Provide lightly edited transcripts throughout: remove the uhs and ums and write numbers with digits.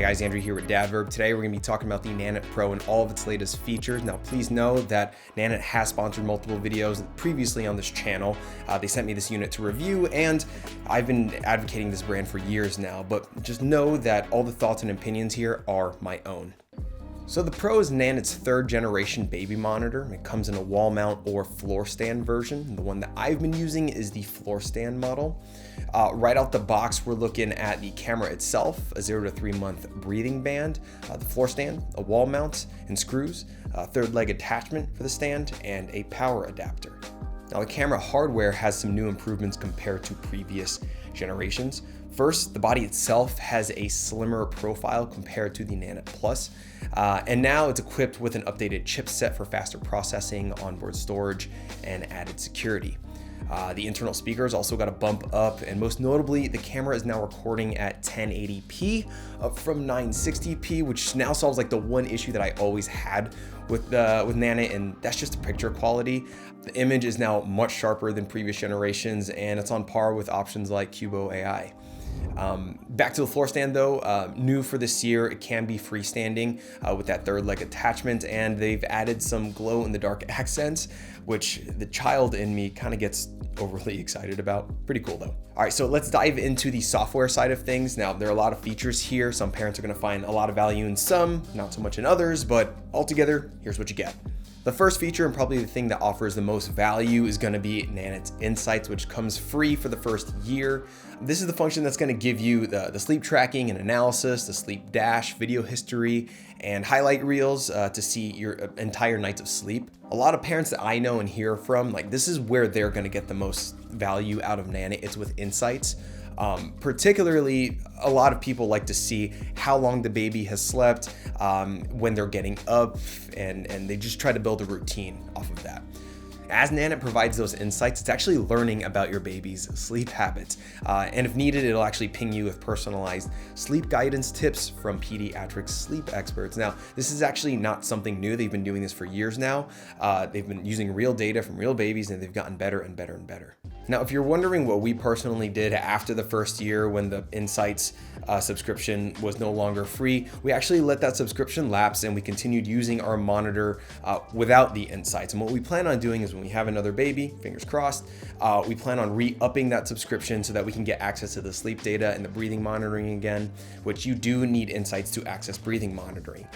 guys, Andrew here with Verb. Today we're going to be talking about the Nanit Pro and all of its latest features. Now please know that Nanit has sponsored multiple videos previously on this channel. They sent me this unit to review and I've been advocating this brand for years now, but just know that all the thoughts and opinions here are my own. So the Pro is Nanit's third generation baby monitor. It comes in a wall mount or floor stand version. The one that I've been using is the floor stand model. Right out the box, we're looking at the camera itself, a 0 to 3 month breathing band, the floor stand, a wall mount and screws, a third leg attachment for the stand, and a power adapter. Now the camera hardware has some new improvements compared to previous generations. First, the body itself has a slimmer profile compared to the Nanit Plus, and now it's equipped with an updated chipset for faster processing, onboard storage, and added security. The internal speakers also got a bump up, and most notably, the camera is now recording at 1080p up from 960p, which now solves like the one issue that I always had with Nanit, and that's just the picture quality. The image is now much sharper than previous generations, and it's on par with options like Cubo AI. Back to the floor stand though, new for this year, it can be freestanding with that third leg attachment, and they've added some glow in the dark accents, which the child in me kind of gets overly excited about. Pretty cool though. All right, so let's dive into the software side of things. Now, there are a lot of features here. Some parents are gonna find a lot of value in some, not so much in others, but altogether, here's what you get. The first feature, and probably the thing that offers the most value, is going to be Nanit's Insights, which comes free for the first year. This is the function that's going to give you the sleep tracking and analysis, the sleep dash, video history, and highlight reels to see your entire nights of sleep. A lot of parents that I know and hear from, like, this is where they're going to get the most value out of Nanit. It's with Insights. Particularly, a lot of people like to see how long the baby has slept, when they're getting up, and they just try to build a routine off of that. As Nanit provides those insights, it's actually learning about your baby's sleep habits. And if needed, it'll actually ping you with personalized sleep guidance tips from pediatric sleep experts. Now, this is actually not something new. They've been doing this for years now. They've been using real data from real babies, and they've gotten better and better and better. Now, if you're wondering what we personally did after the first year when the Insights subscription was no longer free, we actually let that subscription lapse and we continued using our monitor without the Insights. And what we plan on doing is when we have another baby, fingers crossed, we plan on re-upping that subscription so that we can get access to the sleep data and the breathing monitoring again, which you do need Insights to access breathing monitoring.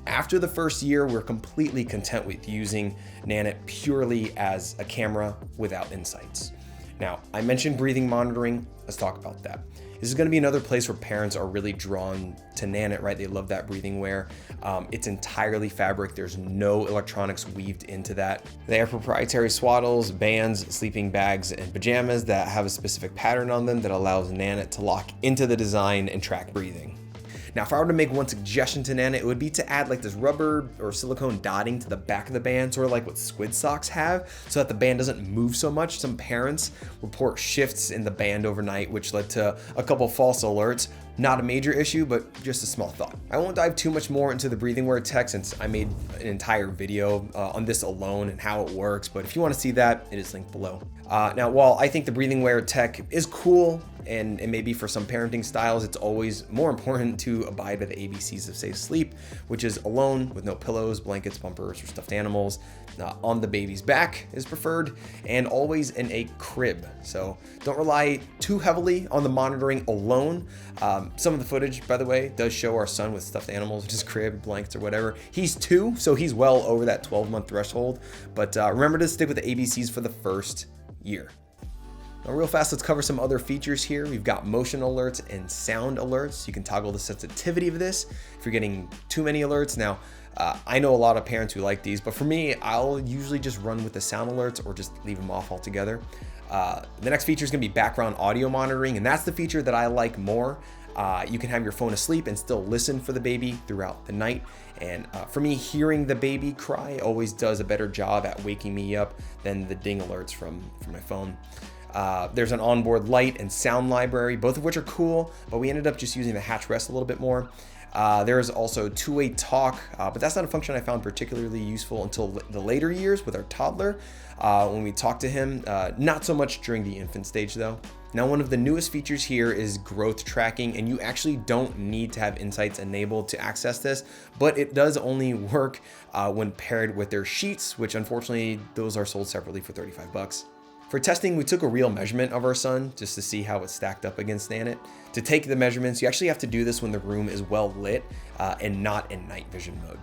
After the first year, we're completely content with using Nanit purely as a camera without Insights. Now, I mentioned breathing monitoring. Let's talk about that. This is going to be another place where parents are really drawn to Nanit, right? They love that breathing wear. It's entirely fabric. There's no electronics weaved into that. They have proprietary swaddles, bands, sleeping bags, and pajamas that have a specific pattern on them that allows Nanit to lock into the design and track breathing. Now, if I were to make one suggestion to Nanit, it would be to add like this rubber or silicone dotting to the back of the band, sort of like what squid socks have, so that the band doesn't move so much. Some parents report shifts in the band overnight, which led to a couple false alerts. Not a major issue, but just a small thought. I won't dive too much more into the breathing wear tech since I made an entire video on this alone and how it works, but if you want to see that, it is linked below. Now, while I think the breathing wear tech is cool, and maybe for some parenting styles, it's always more important to abide by the ABCs of safe sleep, which is alone with no pillows, blankets, bumpers, or stuffed animals. On the baby's back is preferred, and always in a crib. So don't rely too heavily on the monitoring alone. Some of the footage, by the way, does show our son with stuffed animals, which is crib, blankets, or whatever. He's 2, so he's well over that 12-month threshold. But remember to stick with the ABCs for the first year. Now, real fast, let's cover some other features here. We've got motion alerts and sound alerts. You can toggle the sensitivity of this if you're getting too many alerts. Now, I know a lot of parents who like these, but for me, I'll usually just run with the sound alerts or just leave them off altogether. The next feature is gonna be background audio monitoring, and that's the feature that I like more. You can have your phone asleep and still listen for the baby throughout the night. And for me, hearing the baby cry always does a better job at waking me up than the ding alerts from my phone. There's an onboard light and sound library, both of which are cool, but we ended up just using the hatch rest a little bit more. There is also two-way talk, but that's not a function I found particularly useful until the later years with our toddler when we talked to him. Not so much during the infant stage though. Now, one of the newest features here is growth tracking, and you actually don't need to have Insights enabled to access this, but it does only work when paired with their sheets, which unfortunately those are sold separately for 35 bucks. For testing, we took a real measurement of our son just to see how it stacked up against Nanit. To take the measurements, you actually have to do this when the room is well lit and not in night vision mode.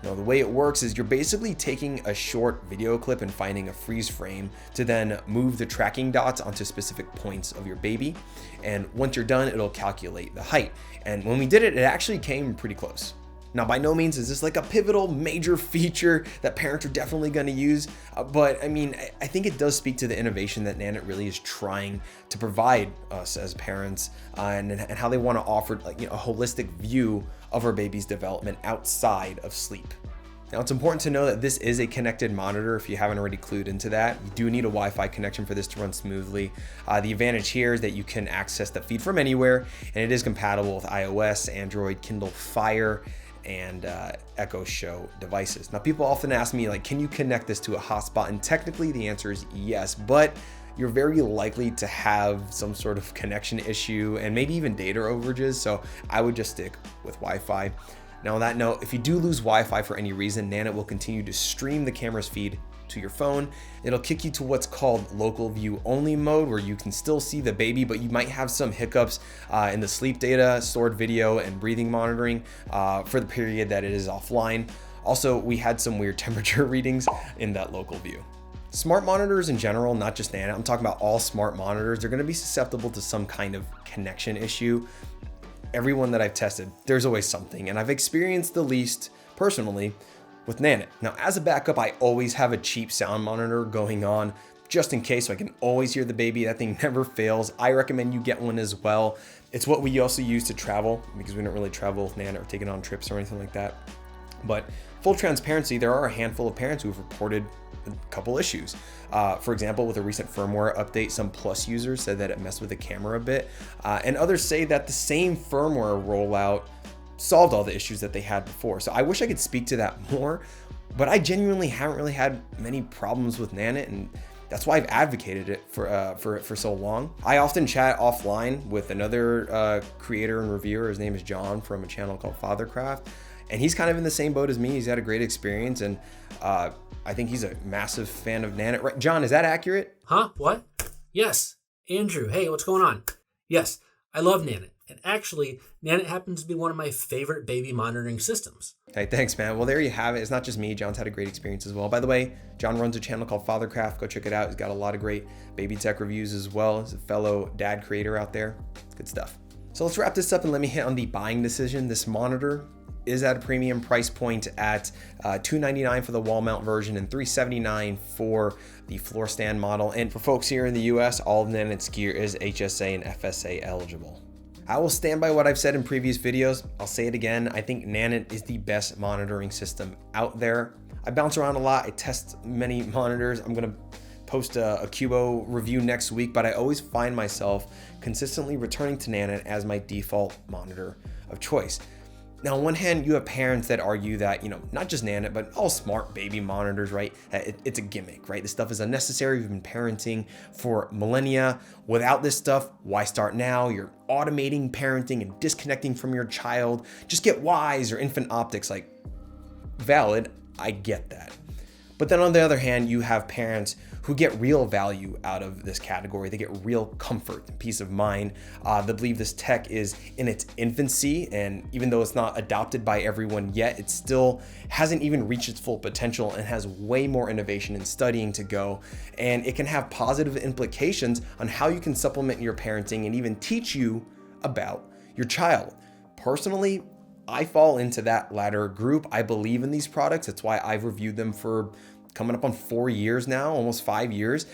Now, the way it works is you're basically taking a short video clip and finding a freeze frame to then move the tracking dots onto specific points of your baby. And once you're done, it'll calculate the height. And when we did it, it actually came pretty close. Now, by no means is this like a pivotal major feature that parents are definitely going to use, but I mean, I think it does speak to the innovation that Nanit really is trying to provide us as parents, and how they want to offer a holistic view of our baby's development outside of sleep. Now, it's important to know that this is a connected monitor. If you haven't already clued into that, you do need a Wi-Fi connection for this to run smoothly. The advantage here is that you can access the feed from anywhere, and it is compatible with iOS, Android, Kindle Fire, and Echo Show devices. Now, people often ask me, like, can you connect this to a hotspot? And technically the answer is yes, but you're very likely to have some sort of connection issue and maybe even data overages. So I would just stick with Wi-Fi. Now, on that note, if you do lose Wi-Fi for any reason, Nanit will continue to stream the camera's feed to your phone. It'll kick you to what's called local view only mode, where you can still see the baby, but you might have some hiccups in the sleep data, stored video, and breathing monitoring for the period that it is offline. Also, we had some weird temperature readings in that local view. Smart monitors in general, not just Nanit, I'm talking about all smart monitors, they're gonna be susceptible to some kind of connection issue. Everyone that I've tested, there's always something, and I've experienced the least personally with Nanit. Now, as a backup, I always have a cheap sound monitor going on just in case, so I can always hear the baby. That thing never fails. I recommend you get one as well. It's what we also use to travel, because we don't really travel with Nanit or taking on trips or anything like that. But full transparency, there are a handful of parents who have reported a couple issues. For example, with a recent firmware update, some Plus users said that it messed with the camera a bit, and others say that the same firmware rollout solved all the issues that they had before. So I wish I could speak to that more, but I genuinely haven't really had many problems with Nanit, and that's why I've advocated it for so long. I often chat offline with another creator and reviewer. His name is John from a channel called Fathercraft, and he's kind of in the same boat as me. He's had a great experience, and I think he's a massive fan of Nanit. Right, John, is that accurate? Huh? What? Yes. Andrew, hey, what's going on? Yes, I love Nanit. And actually, Nanit happens to be one of my favorite baby monitoring systems. Hey, thanks, man. Well, there you have it. It's not just me. John's had a great experience as well. By the way, John runs a channel called Fathercraft. Go check it out. He's got a lot of great baby tech reviews as well. He's a fellow dad creator out there. Good stuff. So let's wrap this up and let me hit on the buying decision. This monitor is at a premium price point at $299 for the wall mount version and $379 for the floor stand model. And for folks here in the US, all of Nanit's gear is HSA and FSA eligible. I will stand by what I've said in previous videos. I'll say it again. I think Nanit is the best monitoring system out there. I bounce around a lot. I test many monitors. I'm gonna post a Cubo review next week, but I always find myself consistently returning to Nanit as my default monitor of choice. Now, on one hand, you have parents that argue that, not just Nanit, but all smart baby monitors, right? It's a gimmick, right? This stuff is unnecessary. We've been parenting for millennia. Without this stuff, why start now? You're automating parenting and disconnecting from your child. Just get Wise or Infant Optics. Like, valid, I get that. But then on the other hand, you have parents who get real value out of this category. They get real comfort and peace of mind. They believe this tech is in its infancy, and even though it's not adopted by everyone yet, it still hasn't even reached its full potential and has way more innovation and studying to go. And it can have positive implications on how you can supplement your parenting and even teach you about your child. Personally, I fall into that latter group. I believe in these products. That's why I've reviewed them for coming up on 4 years now, almost 5 years.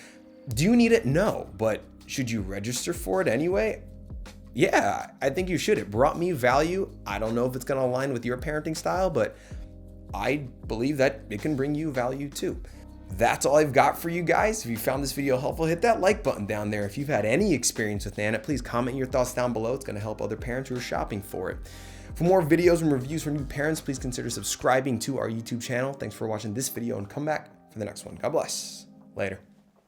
Do you need it? No, but should you register for it anyway? Yeah, I think you should. It brought me value. I don't know if it's gonna align with your parenting style, but I believe that it can bring you value too. That's all I've got for you guys. If you found this video helpful, hit that like button down there. If you've had any experience with Nanit, please comment your thoughts down below. It's gonna help other parents who are shopping for it. For more videos and reviews for new parents, please consider subscribing to our YouTube channel. Thanks for watching this video and come back for the next one. God bless. Later.